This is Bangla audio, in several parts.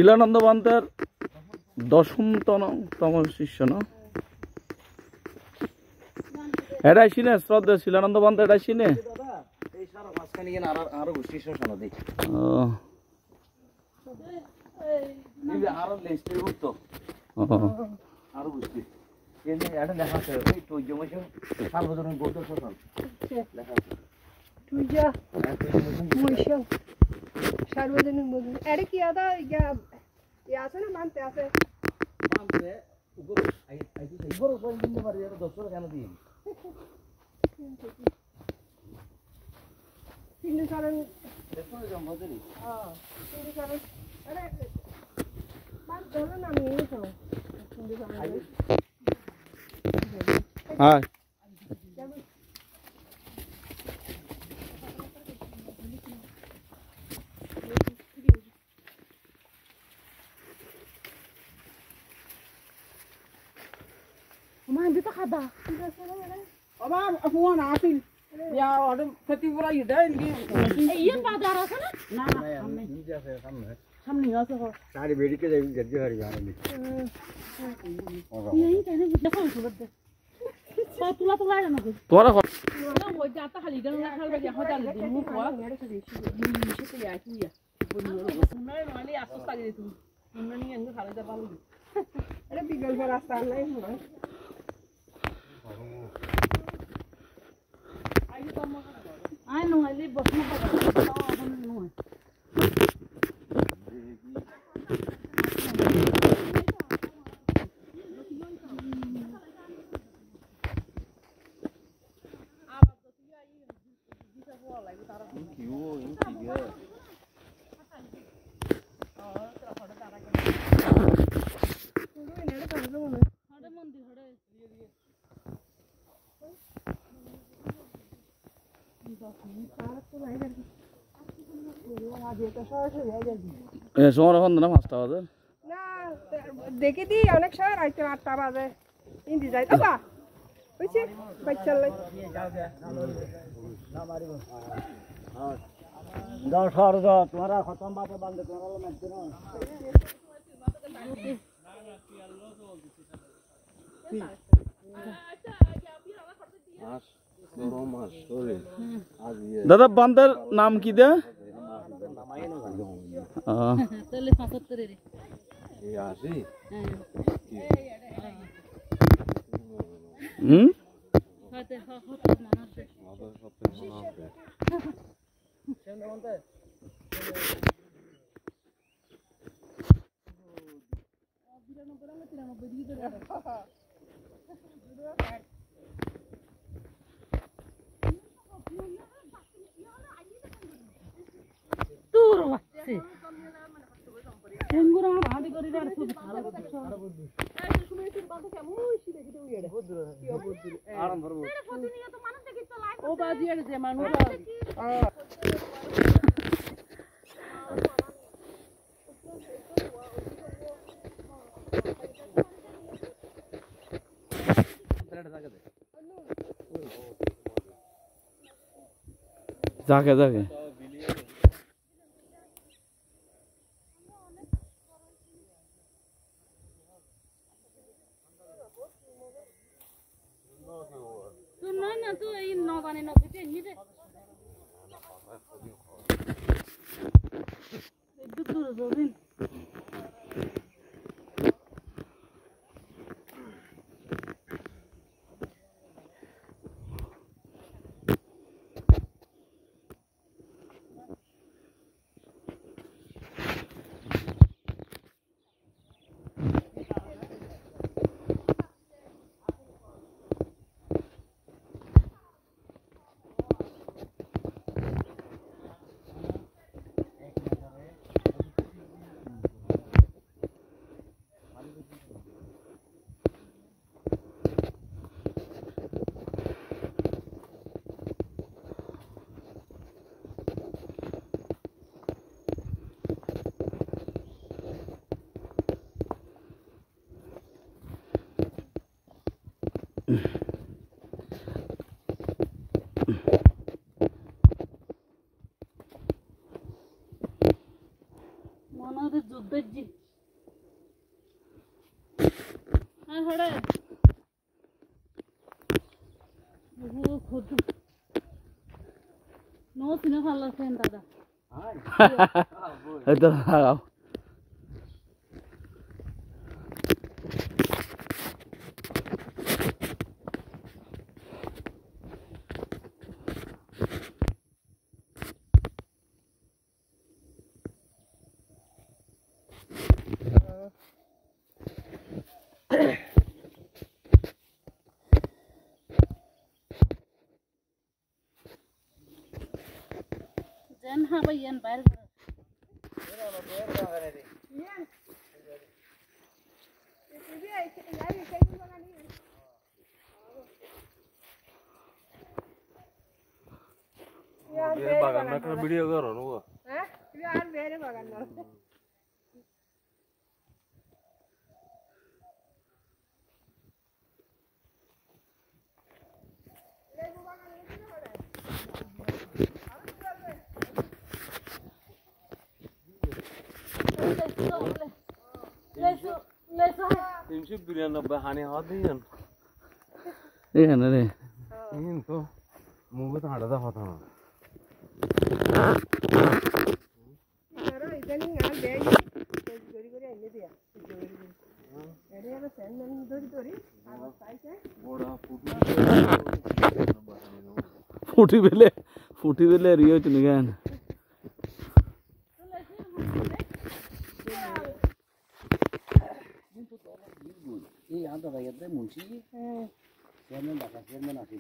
শিলানন্দ পান্তের 10তম শিষ্য না এটাই চিনে শ্রদ্ধা শিলানন্দ পান্ত এটাই চিনে সার্বজনীন বন্ধু এটা কি আদা আছে না মানতে আছে হ্যাঁ Abang, aku mau napil. Ya, ada ketiga ide ini. Iya pada rasa na? Sampai nggak sih? सारी बेटी के जल्दी हरी जा रही Iya ini kayaknya kita kan sudah deh. Kalau tulah ada nggak? তোরা Nah, mau jatuh kali kan nak kalau dia hotel di rumah kuah. Ini sih ya itu ya. Benar, ini asus tadi itu. Benar nih yang kalau dia baru. এটা বিকল্প রাস্তা নাই মনে Ai não, ele botou uma bagagem. Não é. সময় এখন না 5টা বাজে না দেখে দি অনেক সময় রাইতে 8টা বাজে ইন্দি যাই বাবা হইছে বাচ্চা লাই दस और दो तुम्हारा खत्म बात बंद तुम्हारा मत करो দাদা বান্দার নাম কি দে তাহলে 75 রে ये आसी হাতে হাতে তোর বাচ্চা এঙ্গুরা ভাড়ি করে আর খুব ভালো এই সময় তিন বাদ কেমন হইছে দেখি তো ইড়ে आराम करबो প্রতিনিয়ত তো মানুষ দেখি তো লাইভ ও বাজি আর যে মানুষ যাকে যাকে তো না না তো এই নবানে নবতে নিতে একটু দূর যাবেন Bridge. I heard it. No, Sinhala sent that. এই তো লাগাও Then have a yen bear. Yan. Ini ay yari kayo mga niyan. Yan, bagan na ka video karo no. Ha? Yan, bere bagan na. तीनशे 92 हाने हात दियन এখানে রে इन तो मुगत हाडदा होता ना Pero itan ngal be gori gori ane dia. Ere aba sen nan dori aba saite. बोड़ा फुटू ফুটি বেলে রিও চলে গেন এই আদা ভাইয়াতে মুন্সি চেয়ারম্যান ডাকা চেয়ারম্যান আছে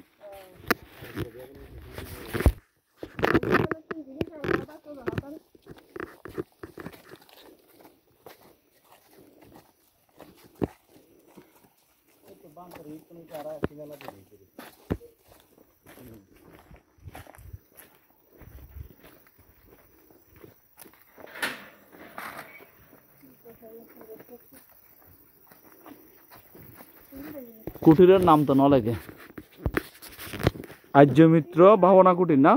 তো বাম করে কোনো চারা সিঙ্গালা দিয়ে কুটিরের নাম তো নলেকে আর্য মিত্র ভাবনা কুটির না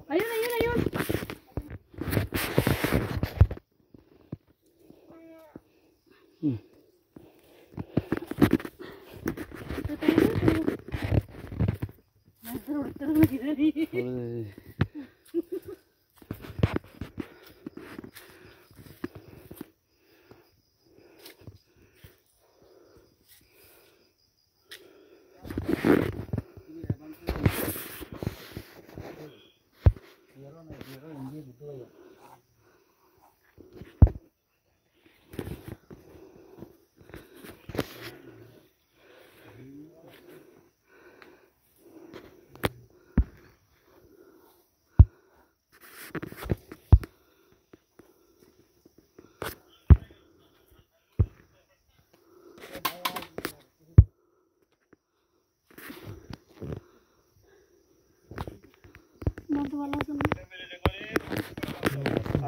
Ayun.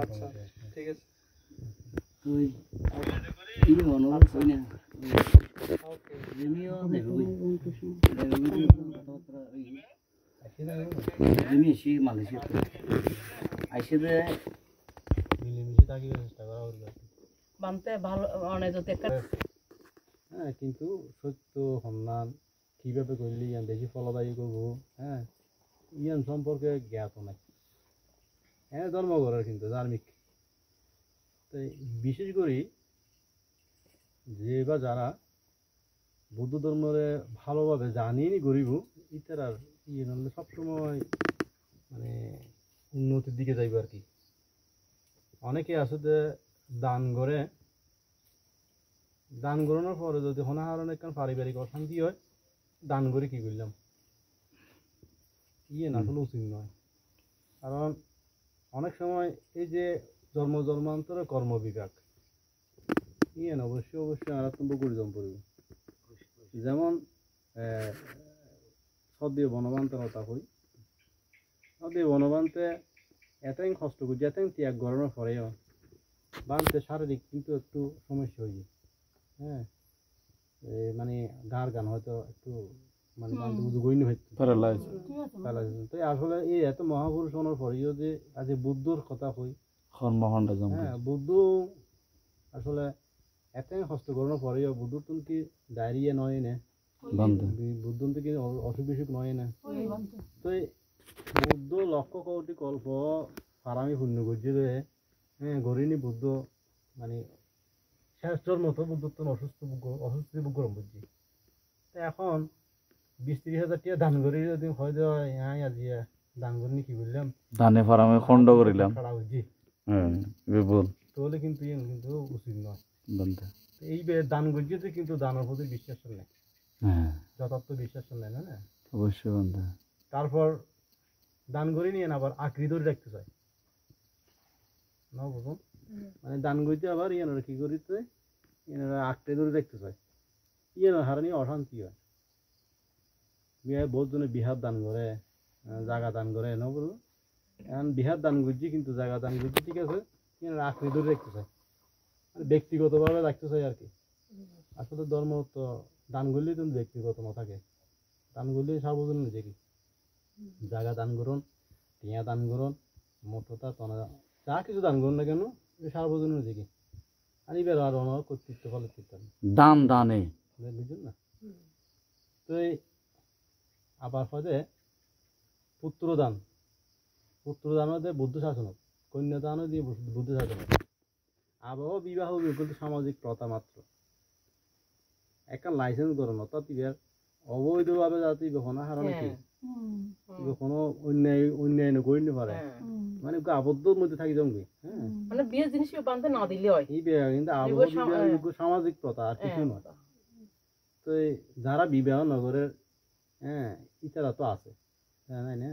আচ্ছা ঠিক আছে তুই কি অনুরোধ কই না জমিও দেখবি কথাবার্তা জমি এসে মালয়েশিয়া আইসে দে মিলেমিশে থাকিবার চেষ্টা করা উচিত বানতে ভালো অনেক যদি একটা হ্যাঁ কিন্তু সত্য সন্ধান কীভাবে করলে ইয়ান বেশি ফলদায়ী করবো হ্যাঁ ইয়ান সম্পর্কে জ্ঞাত নাই হ্যাঁ ধর্মঘরের কিন্তু ধার্মিক তাই বিশেষ করে যে বা যারা বৌদ্ধ ধর্মরে ভালোভাবে জানিয়ে গরিব ইতার আর ইয়ে নাহলে সবসময় মানে উন্নতির দিকে যাইব আর কি অনেকে আসলে দান করে দান করানোর পরে যদি হনাহারণ একখান পারিবারিক অশান্তি হয় দান করে কি করলাম ইয়ে না আসলে উচিত নয় কারণ অনেক সময় এই যে জন্মান্তরে কর্ম বিভাগ ইয়ে না অবশ্যই আরাত্মক পরিশ্রম করব যেমন সদীয় বনবান্তের কথা কই সদীয় বনবান্তে এতই কষ্ট করি এতই ত্যাগ গরমের পরেও বানতে শারীরিক কিন্তু একটু সমস্যা হয়ে যায় হ্যাঁ মানে গার গান হয়তো একটু মানে গণ্য হচ্ছে তাই আসলে এই এত মহাপুরুষ হওয়ার পরেও যে আজ বুদ্ধর কথা কই হ্যাঁ বুদ্ধ আসলে এতই কষ্ট করানোর পরেও বুদ্ধ তুমি কি ডায়রিয়া নয় না বুদ্ধ কি অসুখ বিসুখ নয় না তো বুদ্ধ লক্ষ কোটি কল্প ফারামি শূন্য করছে যে হ্যাঁ গরিনী বুদ্ধ মানে শেষর মতো বুদ্ধত্ব অসুস্থ গরম বুঝছি তো এখন 20-30 হাজার টাকা দান করি যদি হয় দেয় হ্যাঁ আজি দান করি কি বললাম ধানে ফারামে খন্ড করিলাম ছাড়া বুঝছি তাহলে কিন্তু উচিত নয় এই দান করছে কিন্তু দানের প্রতি বিশ্বাস নেই যথার্থ বিশ্বাস নেই না অবশ্যই বন্ধু তারপর দান করে নিয়ে আবার আঁকড়ি ধরে রাখতে চায় না বুঝুন মানে দান করতে আবার ইয়ানোরা কি করিতে ইয়ানোরা আঁকড়ে ধরে রাখতে চায় ইয়ানোর হারানি অশান্তি হয় বহুত জনে বিহার দান করে জায়গা দান করে না বলুন এখন বিহার দান করছি কিন্তু জায়গা দান করছি ঠিক আছে ইয়ানোরা আঁকড়ে ধরে রাখতে চায় মানে ব্যক্তিগতভাবে রাখতে চায় আর কি আসলে ধর্ম তো দান করলেই তুমি ব্যক্তিগত না থাকে দান করলে সার্বজনীন দেখি জায়গা দান করুন টিয়া দান করুন মোটরটা তনা যা কিছু দান করুন না কেন সার্বজনীন দেখি আর এবার আর অনেক কর্তৃত্ব ফলে দান দানে বুঝলেন না তো আবার হয়তো পুত্রদান হতে বুদ্ধ শাসনত কন্যাদানও দিয়ে বুদ্ধ শাসনত আবহাওয়া বিবাহ কিন্তু সামাজিক প্রথা মাত্র একটা লাইসেন্স করুন অর্থাৎ এবার অবৈধভাবে যাতে হনাহারণে কি কোনো অন্যায় করি না পারে মানে আবদ্ধর মধ্যে থাকি জঙ্গি হ্যাঁ মানে বিয়ের জিনিস বানতে না দিলে হয় এই বিবাহ কিন্তু আবহাওয়া সামাজিক প্রথা আর কিছু নয় তো যারা বিবাহ নগরের হ্যাঁ ইতারা তো আছে জানাই না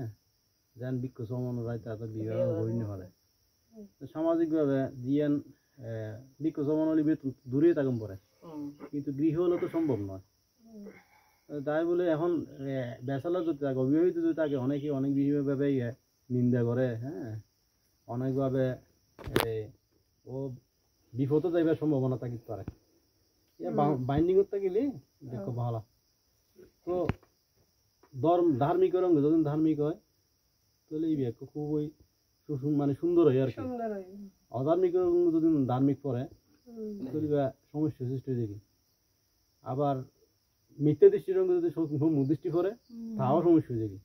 যেন বৃক্ষ সমান রায় তারা তো বিবাহ করি না পারে সামাজিকভাবে দিয়েন বৃক্ষ সমান হলে দূরে থাকুন পরে কিন্তু গৃহ হলে তো সম্ভব নয় তাই বলে এখন ব্যাচেলর যদি থাকে অবিবাহিত যদি থাকে অনেকে অনেক বিভিন্নভাবে নিন্দা করে হ্যাঁ অনেকভাবে ও বিপদে যাইবার সম্ভাবনা থাকিতে পারে বাইন্ডিং করতে গেলে দেখো ভালো তো ধার্মিক রঙে যদি ধার্মিক হয় তাহলে এই ব্যাগ খুবই মানে সুন্দর হয় আর কি অধার্মিক রঙে যদি ধার্মিক পরে তাহলে সমস্যা সৃষ্টি দেখি আবার মিথ্যা দৃষ্টির রঙে যদি সম্মুখ দৃষ্টি করে তাও সমস্যা হয়ে যাবে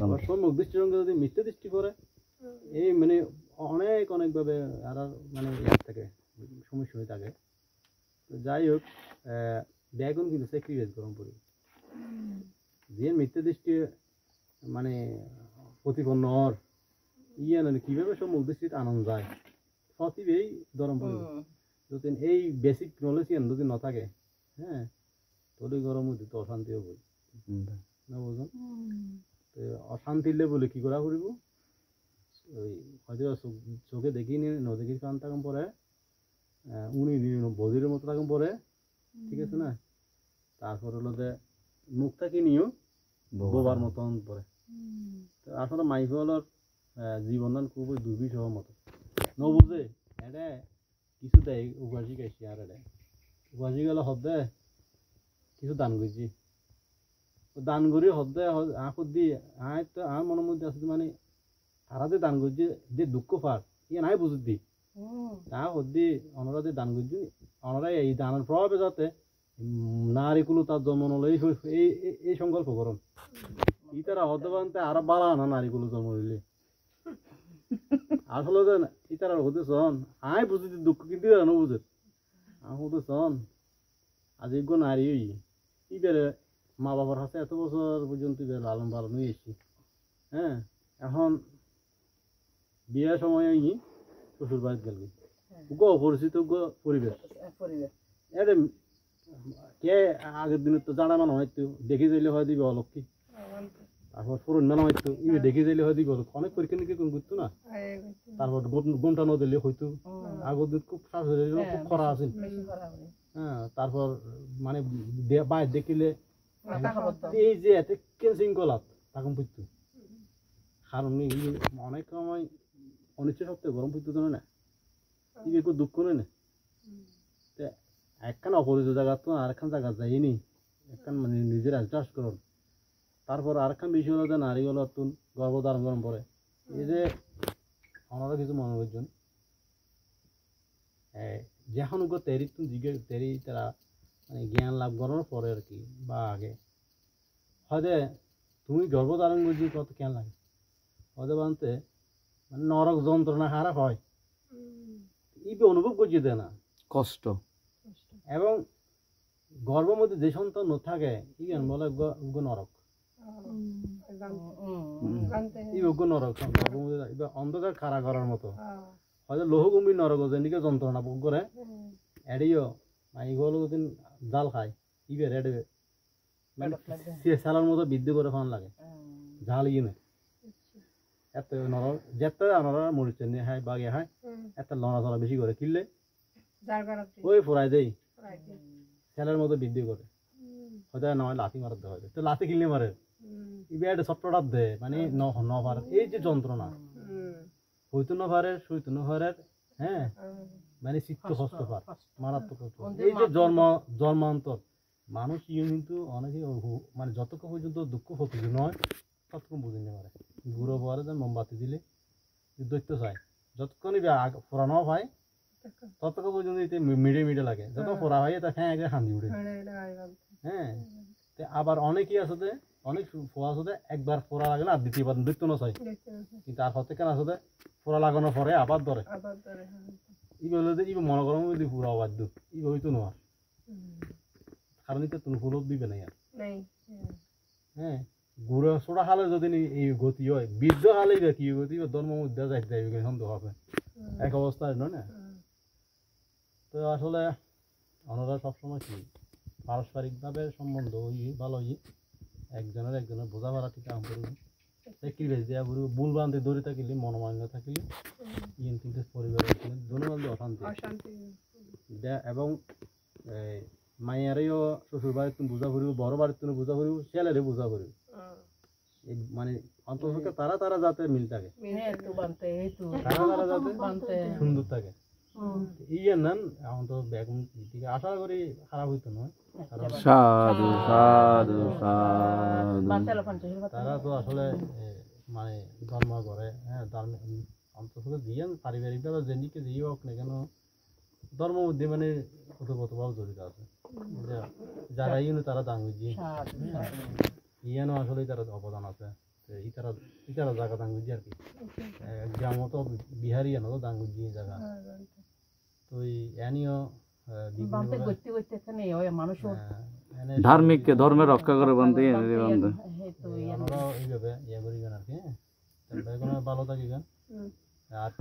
আবার সম্মুখ দৃষ্টির রঙে যদি মিথ্যা দৃষ্টি করে এই মানে অনেকভাবে আর মানে ইয়ার থাকে সমস্যা হয়ে থাকে তো যাই হোক ব্যাগুন কিন্তু স্যাক্রিফাইস গরম পড়ি যে মিথ্যা দৃষ্টি মানে প্রতিপন্ন হওয়ার ইয়ে মানে কীভাবে সম্মুখ দৃষ্টিতে আনন্দ যায় সতীবেই গরম পড়ি যদি এই বেসিক নলেজ যদি না থাকে হ্যাঁ তোলে গরম হইতে তো অশান্তি হবে না বুঝুন তো অশান্তি বলে কি করা করিব ওই হয়তো চোখে দেখিনি নদীর কান থাকুন পরে উনি বজিরের মতো থাকুন পরে ঠিক আছে না তারপর হলো যে মুখ থাকি নিও বোবার মতন পরে তো আসলে মাইফলের জীবনদান খুবই দুর্বিষহ মতো নবুঝে এটা কিছু দেয় উপাসি গেছি আর এটা উপাসি গেলে হদ্দে কিছু দান করছি দান করি হদ্দে আঁকুর দিয়ে তো আমার মনের মধ্যে আছে মানে তারা যে দান করছে যে দুঃখ পার ইয়ে নাই বুঝুর দি তা হদ্দি অনরা যে দান করছি অনরা এই দানের প্রভাবে যাতে নারীগুলো তার জন্ম নলে এই সংকল্প করুন ই তারা হতে পারতে আরো বাড়া না নারীগুলো জন্ম নিলে আসলে ই তারা হতে চন আই বুঝি দুঃখ কিন্তু বুঝে আমি হতে চন আজ এগো নারী ইবেরে মা বাবার হাতে এত বছর পর্যন্ত লালন পালন হয়েছি হ্যাঁ এখন বিয়ের সময় শ্বশুর বাড়িতে গেল গো অপরিচিত পরিবেশ এটা কে আগের দিনের তো জানা মানো হয়তো দেখে যাইলে হয় দিবে অলক্ষী তারপর পুরন মানো হয়তো ইয়ে দেখে যাইলে হয় দিবে অলক্ষী অনেক পরীক্ষা নিকে কোন করতো না তারপর ঘন্টা ন দিলে হয়তো আগের দিন খুব শাশুড়ি খুব খরা আছে হ্যাঁ তারপর মানে বাইরে দেখিলে এই যে এত শৃঙ্খলা তখন পড়তো কারণ অনেক সময় অনিচ্ছা সত্ত্বেও গরম পড়তো না ইয়ে একটু দুঃখ নেই না একখান অপরিচিত জায়গা তো আরেকখান জায়গা যাইনি একখান মানে নিজের অ্যাডজাস্ট করুন তারপর আরেকখান বিষয় হলো যে নারীগুলো তুন গর্ভধারণ গরম পরে এই যে ওনারা কিছু মনে করছেন যখন তেরি তুন জিজ্ঞেস তেরি তারা মানে জ্ঞান লাভ করার পরে আর কি বা আগে হয়তো তুমি গর্ভধারণ করছি কত কেন লাগে হয়তো বানতে মানে নরক যন্ত্রণা খারাপ হয় ইবে অনুভব করছি দেয় না কষ্ট এবং গর্ভের মধ্যে যে সন্তান থাকে ইগান বলে নরক নরক গর্ভের মধ্যে অন্ধকার খাড়া করার মতো হয়তো লৌহগম্ভীর নরক যেদিকে যন্ত্রণা ভোগ করে এড়িও এগুলো যদি জাল খায় ইবের এড়ে সালার মতো বৃদ্ধি করে ফান লাগে ঝাল ইয়ে নেই এত নরক যেতে আমরা মরিচ নিয়ে খায় বাগে খায় এত লড়াচড়া বেশি করে কিনলে ওই ফোরাই দেই ছেলের মতো বৃদ্ধি করে হয়তো নয় লাথি মারার দেওয়া হয় তো লাথি কিনলে মারে ইবে সপ্তাহটা দে মানে নভার এই যে যন্ত্রণা হইতো নভারের সইতো নভারের হ্যাঁ মানে চিত্ত হস্ত পার মারাত্মক এই যে জন্মান্তর মানুষ কিন্তু অনেকে মানে যতক্ষণ পর্যন্ত দুঃখ হতে নয় ততক্ষণ বুঝে নিতে পারে গুঁড়ো পরে যেন মোমবাতি দিলে দৈত্য চায় যতক্ষণই ফোরানো হয় ততক্ষণ পর্যন্ত মিডে লাগে যত ফোরা হয় তা হ্যাঁ আগে হান্দি উঠে হ্যাঁ আবার অনেকেই আছে অনেক ফোয়া আছে একবার ফোরা লাগে না আর দ্বিতীয়বার দৈত্য না চাই কিন্তু আর হতে কেন আছে ফোরা লাগানোর পরে আবার ধরে ইবে হলে ইবে মনে করো যদি পুরা বাধ্য ইবে হইতো না কারণ এটা তুমি ফুল দিবে না হ্যাঁ গুঁড়ো সোড়া খালে যদি এই গতি হয় বৃদ্ধ খালে কি গতি ধর্ম মধ্যে যাইতে যাইবে সন্দেহ হবে এক অবস্থায় নয় না তো আসলে ওনারা সবসময় কি পারস্পরিকভাবে সম্বন্ধ ভালো একজনের বোঝাপড়া ঠিক আম করব একই বেশ দেওয়া করব ভুল বান্ধে দৌড়ে থাকিলে মনোমান্য থাকিলে ইন কিন্তু পরিবারের দুনিয়াতে অশান্তি এবং মায়েরও শ্বশুর বাড়ির তুমি বোঝা করিব বড় বাড়ির তুমি বোঝা করিব ছেলেরে বোঝা করিব মানে অন্তত তারা যাতে মিল থাকে তারা যাতে সুন্দর থাকে ইয়ে নেন এখন তো বেগুন দিকে আশা করি খারাপ হইতো নয় সাধু সাধু সাধু তারা তো আসলে মানে ধর্ম করে হ্যাঁ অন্তত দিয়েন পারিবারিকভাবে যেদিকে দিয়ে হোক না কেন ধর্ম মধ্যে মানে ওতপ্রোতভাবে জড়িত আছে যারা ইয়ে তারা দাম বুঝি ইয়ানো আসলে তারা অবদান আছে ইতারা জায়গা দাম বুঝি আর কি গ্রাম তো বিহারি এনো দাম বুঝি জায়গা তো এনিও ধার্মিক ধর্মের রক্ষা করে বান্ধে এইভাবে ইয়ে করি আর কি ভালো থাকি গান আর